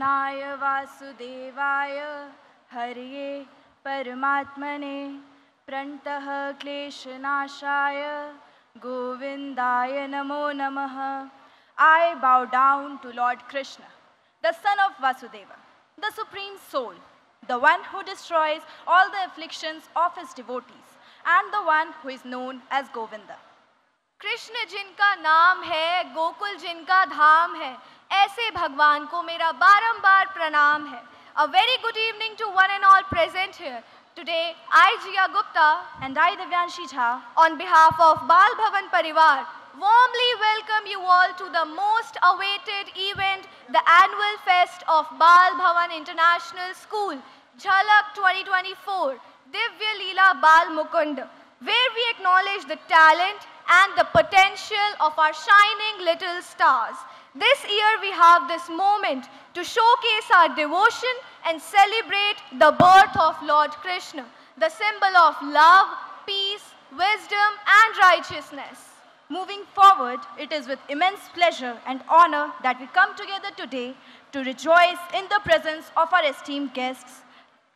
कृष्णाय वासुदेवाय हरये परमात्मने प्रणतः क्लेशनाशाय गोविंदाय नमो नमः. I bow down to Lord Krishna, the son of Vasudeva, the supreme soul, the one who destroys all the afflictions of his devotees, and the one who is known as Govinda. Krishna जिनका नाम है, गोकुल जिनका धाम है, ऐसे भगवान को मेरा बारंबार प्रणाम है. A very good evening to one and all present here. Today, I, Jia Gupta, and I, Divyanshi Jha, on behalf of Bal Bhavan Parivar, warmly welcome you all to the most awaited event, the annual fest of Bal Bhavan International School, Jhalak 2024, Divya Leela Bal Mukund, where we acknowledge the talent and the potential of our shining little stars. This year we have this moment to showcase our devotion and celebrate the birth of Lord Krishna, the symbol of love, peace, wisdom and righteousness. Moving forward, it is with immense pleasure and honor that we come together today to rejoice in the presence of our esteemed guests,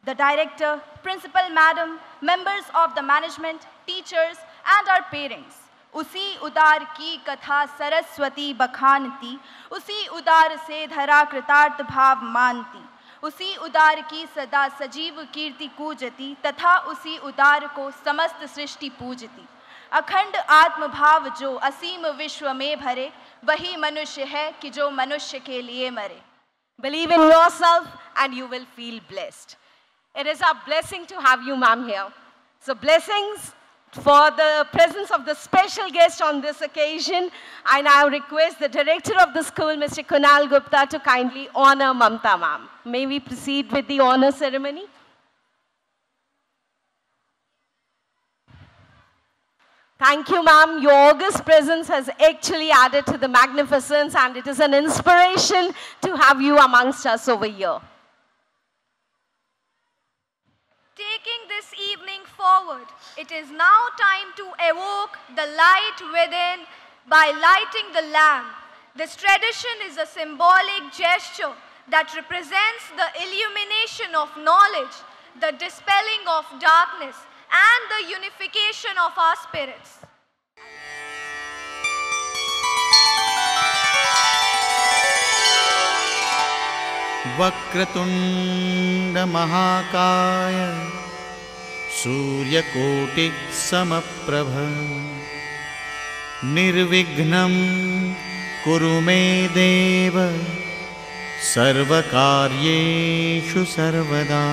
the director, principal madam, members of the management, teachers and our parents. उसी उदार की कथा सरस्वती बखानती, उसी उदार से धरा कृतार्थ भाव मानती, उसी उदार की सदा सजीव कीर्ति कूजती, तथा उसी उदार को समस्त सृष्टि पूजती. अखंड आत्म भाव जो असीम विश्व में भरे, वही मनुष्य है कि जो मनुष्य के लिए मरे. Believe in yourself and you will feel blessed. It is our blessing to have you, ma'am, here. So blessings for the presence of the special guest on this occasion. I now request the director of the school, Mr. Kunal Gupta, to kindly honor Mamta, ma'am. May we proceed with the honor ceremony? Thank you, ma'am. Your august presence has actually added to the magnificence, and it is an inspiration to have you amongst us over here. Taking this evening forward, it is now time to evoke the light within by lighting the lamp. This tradition is a symbolic gesture that represents the illumination of knowledge, the dispelling of darkness, and the unification of our spirits. Vakratunda महाकाय सूर्यकोटि समप्रभ निर्विघ्नं कुरु मे देव सर्वकार्येषु सर्वदा.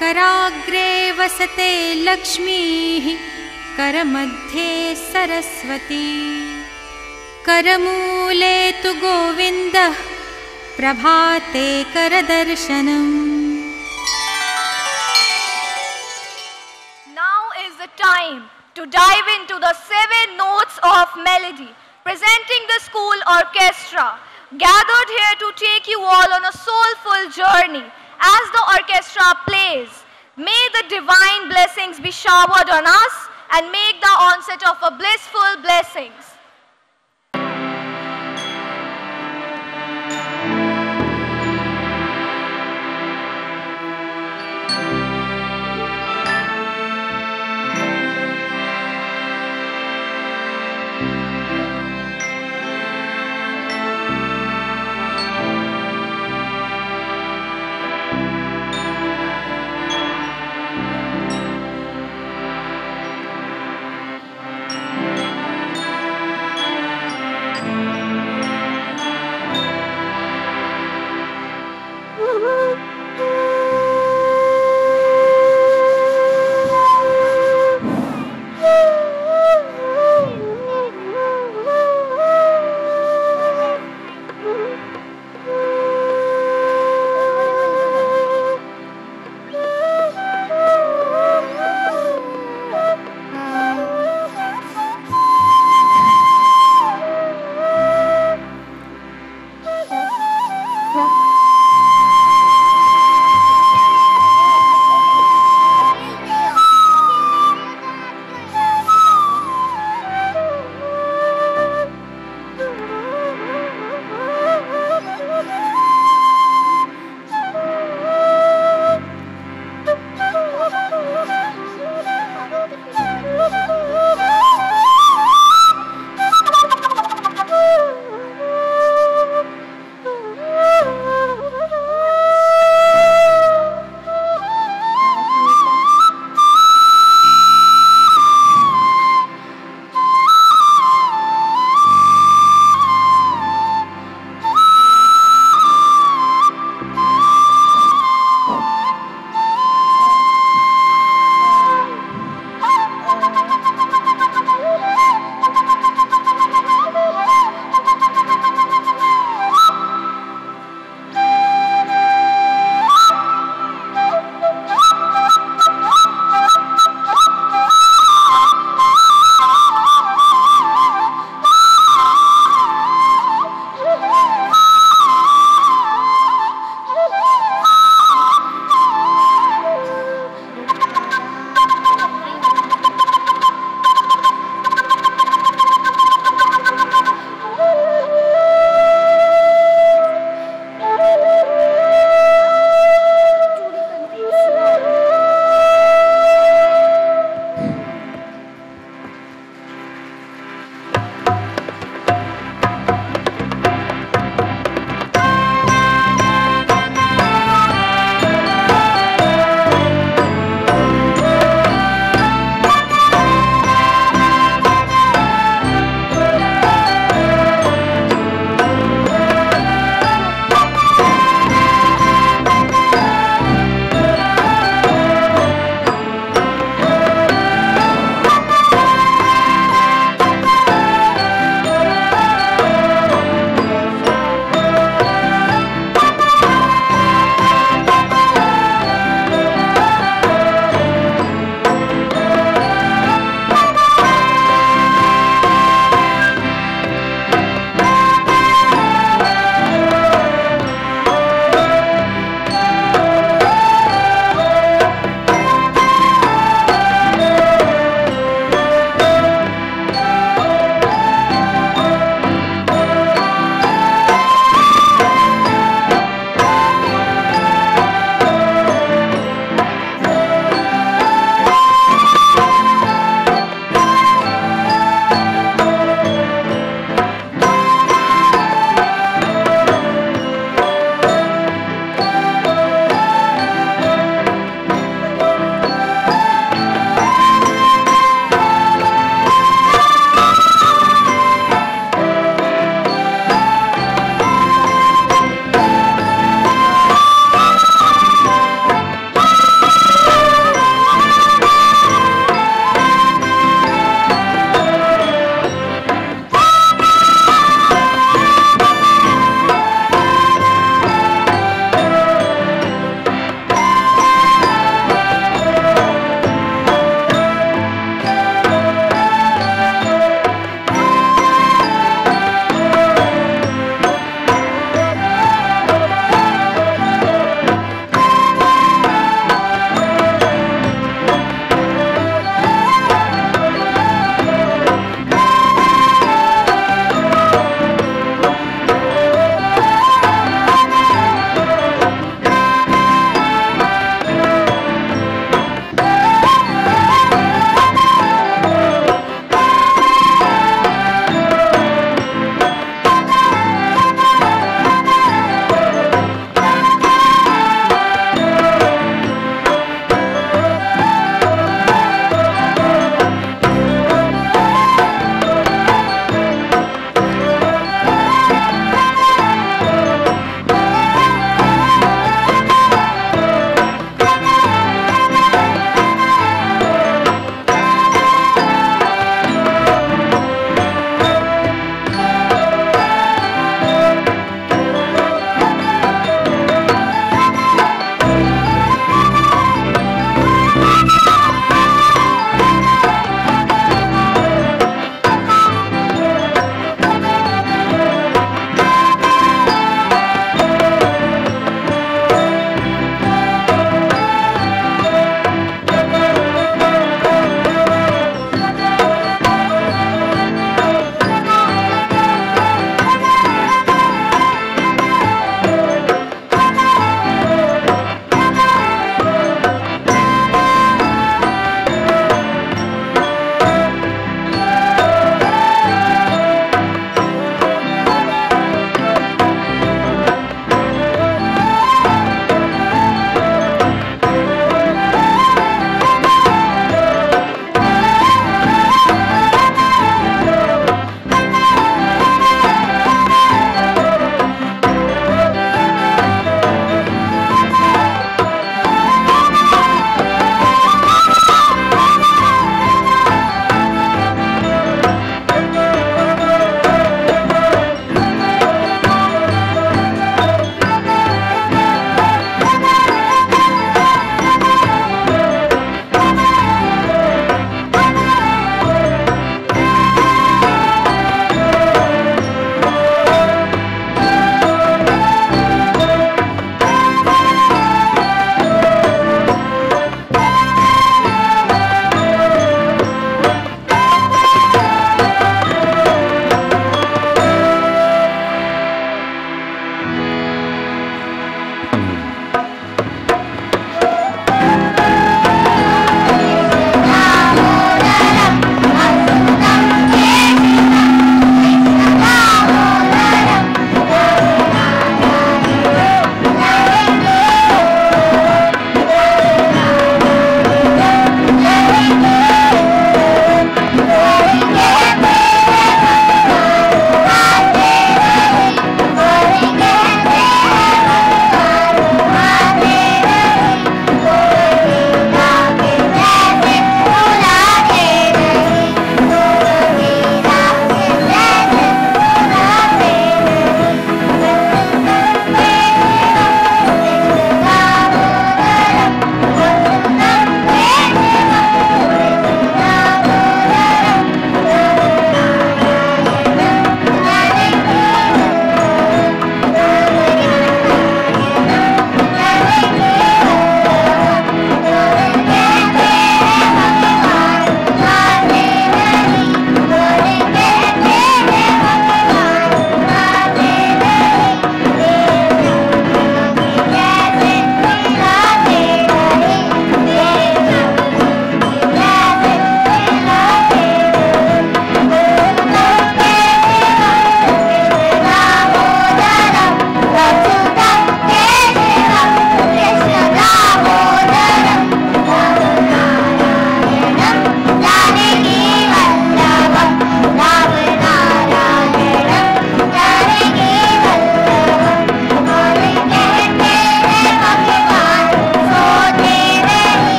कराग्रे वसते लक्ष्मीः करमध्ये सरस्वती करमूले तु गोविन्दः प्रभाते करदर्शनम्. Now is the time to dive into the 7 notes of melody, presenting the school orchestra, gathered here to take you all on a soulful journey. As the orchestra plays, may the divine blessings be showered on us and make the onset of a blissful blessings.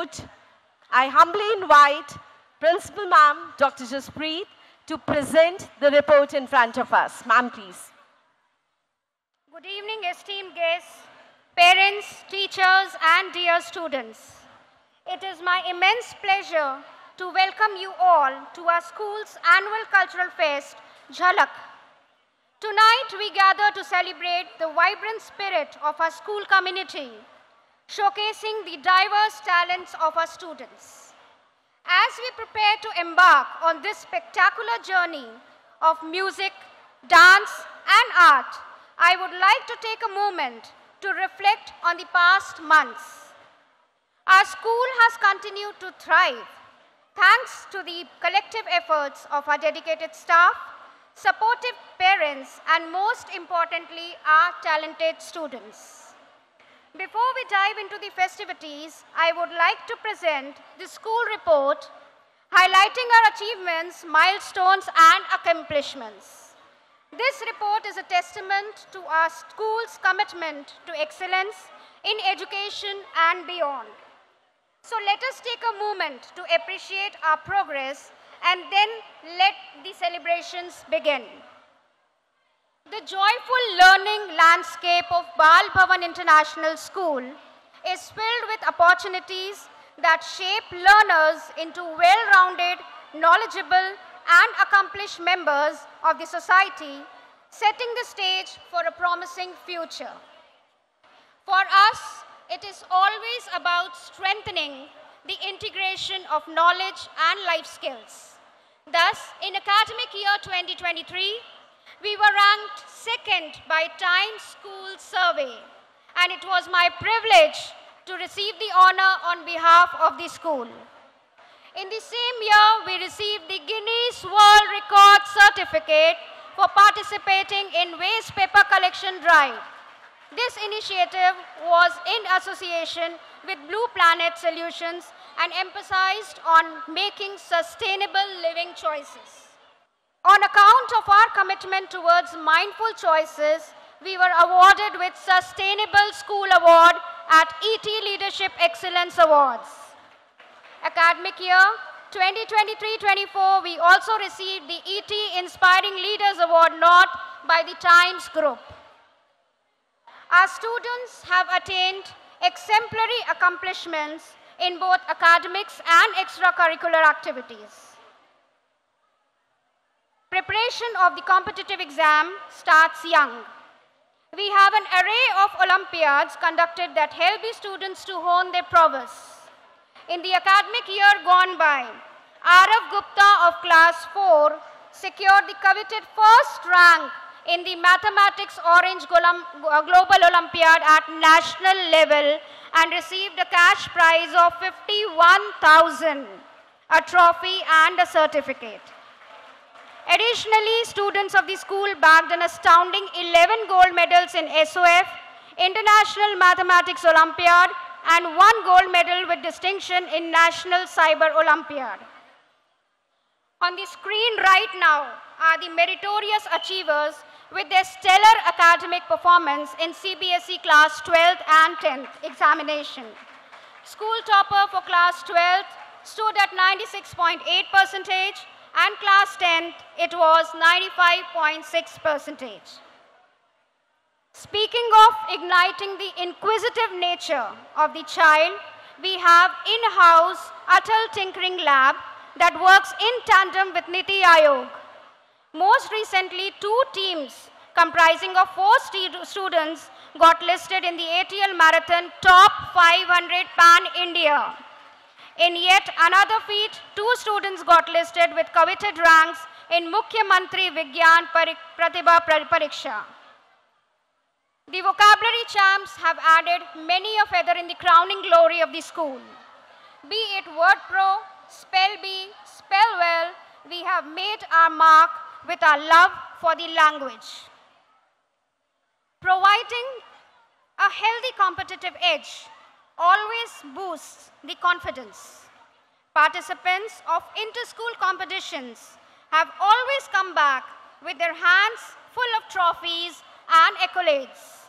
report, I humbly invite Principal Ma'am, Dr. Jaspreet, to present the report in front of us. Ma'am, please. Good evening, esteemed guests, parents, teachers, and dear students. It is my immense pleasure to welcome you all to our school's annual cultural fest, Jhalak. Tonight, we gather to celebrate the vibrant spirit of our school community, showcasing the diverse talents of our students. As we prepare to embark on this spectacular journey of music, dance, and art, I would like to take a moment to reflect on the past months. Our school has continued to thrive thanks to the collective efforts of our dedicated staff, supportive parents, and most importantly, our talented students. Before we dive into the festivities, I would like to present the school report highlighting our achievements, milestones, and accomplishments. This report is a testament to our school's commitment to excellence in education and beyond. So let us take a moment to appreciate our progress and then let the celebrations begin. The joyful learning landscape of Bal Bhavan International School is filled with opportunities that shape learners into well-rounded, knowledgeable, and accomplished members of the society, setting the stage for a promising future. For us, it is always about strengthening the integration of knowledge and life skills. Thus, in academic year 2023, we were ranked second by Time School Survey, and it was my privilege to receive the honor on behalf of the school. In the same year, we received the Guinness World Record Certificate for participating in Waste Paper Collection Drive. This initiative was in association with Blue Planet Solutions and emphasized on making sustainable living choices. On account of our commitment towards mindful choices, we were awarded with Sustainable School Award at ET Leadership Excellence Awards. Academic year 2023-24, we also received the ET Inspiring Leaders Award Nod by the Times Group. Our students have attained exemplary accomplishments in both academics and extracurricular activities. Preparation of the competitive exam starts young. We have an array of Olympiads conducted that help the students to hone their prowess. In the academic year gone by, Arav Gupta of class 4 secured the coveted first rank in the Mathematics Orange Global Olympiad at national level and received a cash prize of 51,000, a trophy and a certificate. Additionally, students of the school bagged an astounding 11 gold medals in SOF, International Mathematics Olympiad, and 1 gold medal with distinction in National Cyber Olympiad. On the screen right now are the meritorious achievers with their stellar academic performance in CBSE class 12th and 10th examination. School topper for class 12th stood at 96.8%, and class 10th, it was 95.6%. Speaking of igniting the inquisitive nature of the child, we have in-house Atal Tinkering Lab that works in tandem with Niti Aayog. Most recently, 2 teams comprising of 4 students got listed in the ATL Marathon Top 500 Pan-India. In yet another feat, 2 students got listed with coveted ranks in Mukhyamantri Vigyan Pratibha Pariksha. The vocabulary champs have added many a feather in the crowning glory of the school. Be it word pro, spell bee, spell well, we have made our mark with our love for the language. Providing a healthy competitive edge always boosts the confidence. Participants of inter-school competitions have always come back with their hands full of trophies and accolades.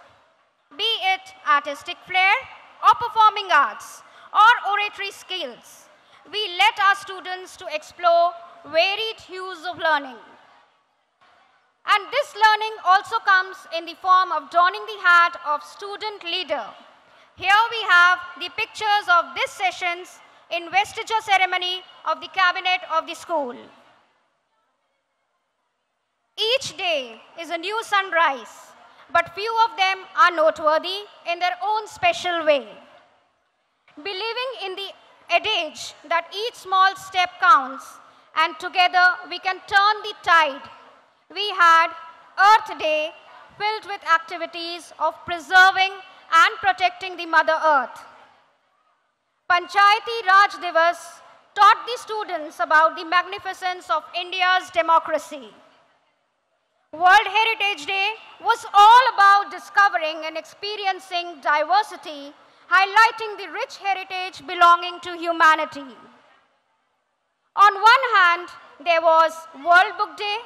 Be it artistic flair or performing arts, or oratory skills. We let our students to explore varied hues of learning. And this learning also comes in the form of donning the hat of student leader. Here we have the pictures of this session's investiture ceremony of the cabinet of the school. Each day is a new sunrise, but few of them are noteworthy in their own special way. Believing in the adage that each small step counts and together we can turn the tide, we had Earth Day filled with activities of preserving and protecting the Mother Earth. Panchayati Raj Divas taught the students about the magnificence of India's democracy. World Heritage Day was all about discovering and experiencing diversity, highlighting the rich heritage belonging to humanity. On one hand, there was World Book Day,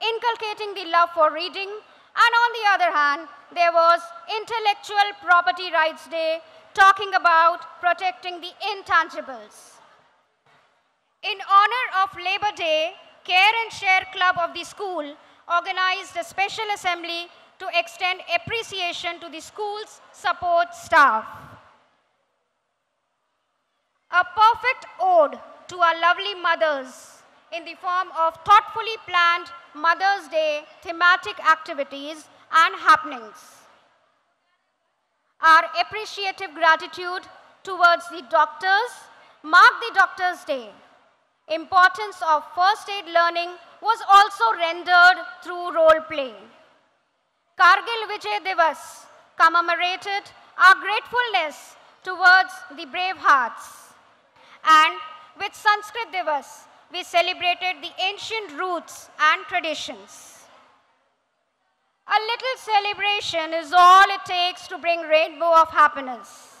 inculcating the love for reading, and on the other hand, there was Intellectual Property Rights Day, talking about protecting the intangibles. In honor of Labor Day, Care and Share Club of the school organized a special assembly to extend appreciation to the school's support staff. A perfect ode to our lovely mothers in the form of thoughtfully planned Mother's Day thematic activities and happenings. Our appreciative gratitude towards the doctors marked the Doctors' Day. Importance of first aid learning was also rendered through role play. Kargil Vijay Divas commemorated our gratefulness towards the brave hearts. And with Sanskrit Divas, we celebrated the ancient roots and traditions. A little celebration is all it takes to bring rainbow of happiness.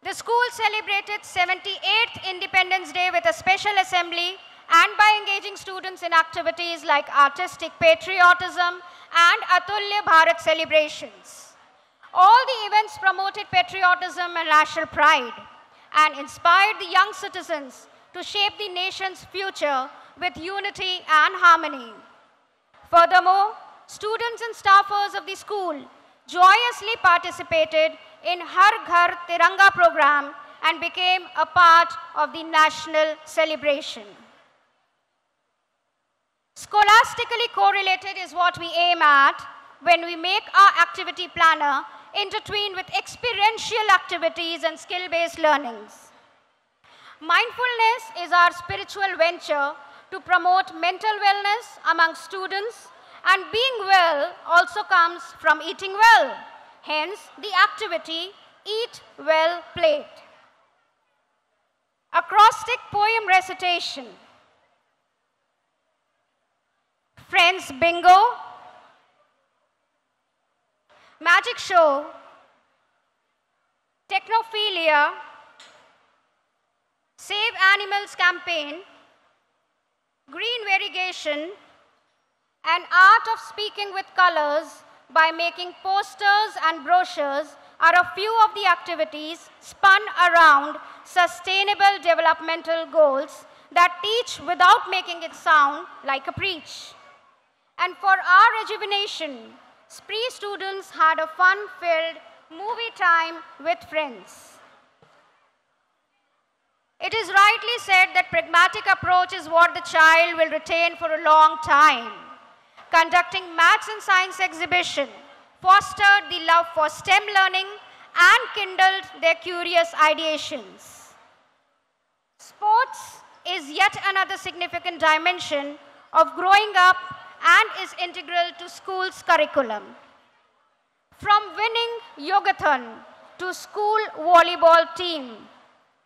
The school celebrated 78th Independence Day with a special assembly and by engaging students in activities like artistic patriotism and Atulya Bharat celebrations. All the events promoted patriotism and national pride and inspired the young citizens to shape the nation's future with unity and harmony. Furthermore, students and staffers of the school joyously participated in Har Ghar Tiranga program and became a part of the national celebration. Scholastically correlated is what we aim at when we make our activity planner intertwined with experiential activities and skill-based learnings. Mindfulness is our spiritual venture to promote mental wellness among students, and being well also comes from eating well. Hence, the activity Eat Well Plate. Acrostic poem recitation. Friends bingo. Magic show. Technophilia. Save Animals campaign. Green variegation. And art of speaking with colors by making posters and brochures are a few of the activities spun around sustainable developmental goals that teach without making it sound like a preach. And for our rejuvenation, Spree students had a fun-filled movie time with friends. It is rightly said that pragmatic approach is what the child will retain for a long time. Conducting maths and science exhibition fostered the love for STEM learning and kindled their curious ideations. Sports is yet another significant dimension of growing up and is integral to school's curriculum. From winning yogathon to school volleyball team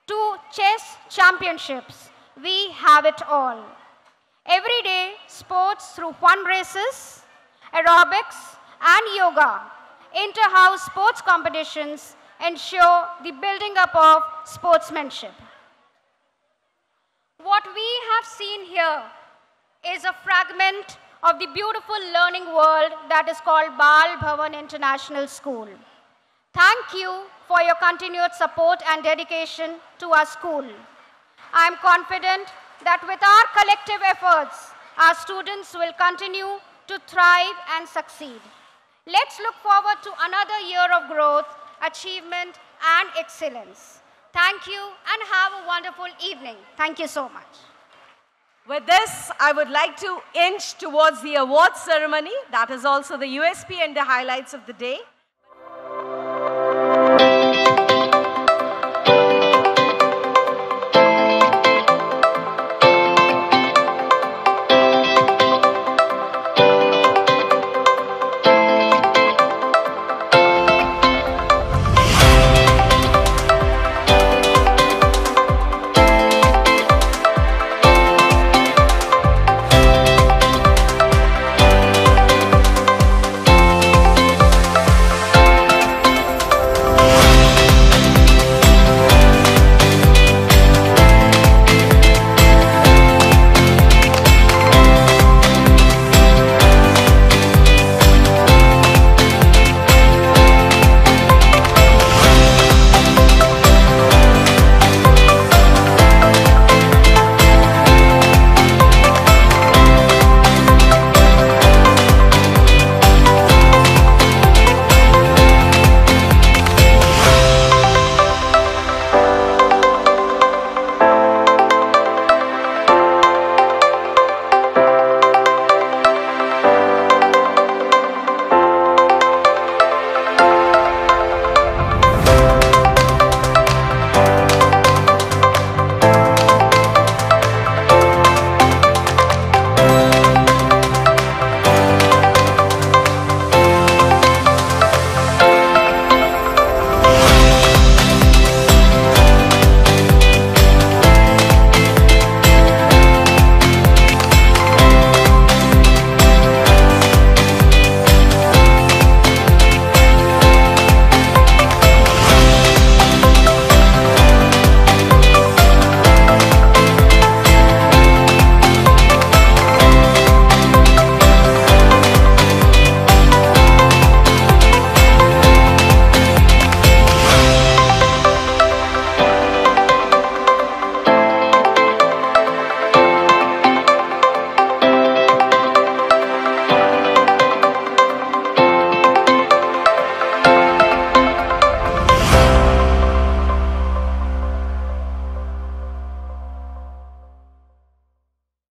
to chess championships, we have it all. Every day, sports through fun races, aerobics, and yoga, inter-house sports competitions ensure the building up of sportsmanship. What we have seen here is a fragment of the beautiful learning world that is called Bal Bhavan International School. Thank you for your continued support and dedication to our school. I am confident that with our collective efforts, our students will continue to thrive and succeed. Let's look forward to another year of growth, achievement, and excellence. Thank you and have a wonderful evening. Thank you so much. With this, I would like to inch towards the awards ceremony. That is also the USP and the highlights of the day.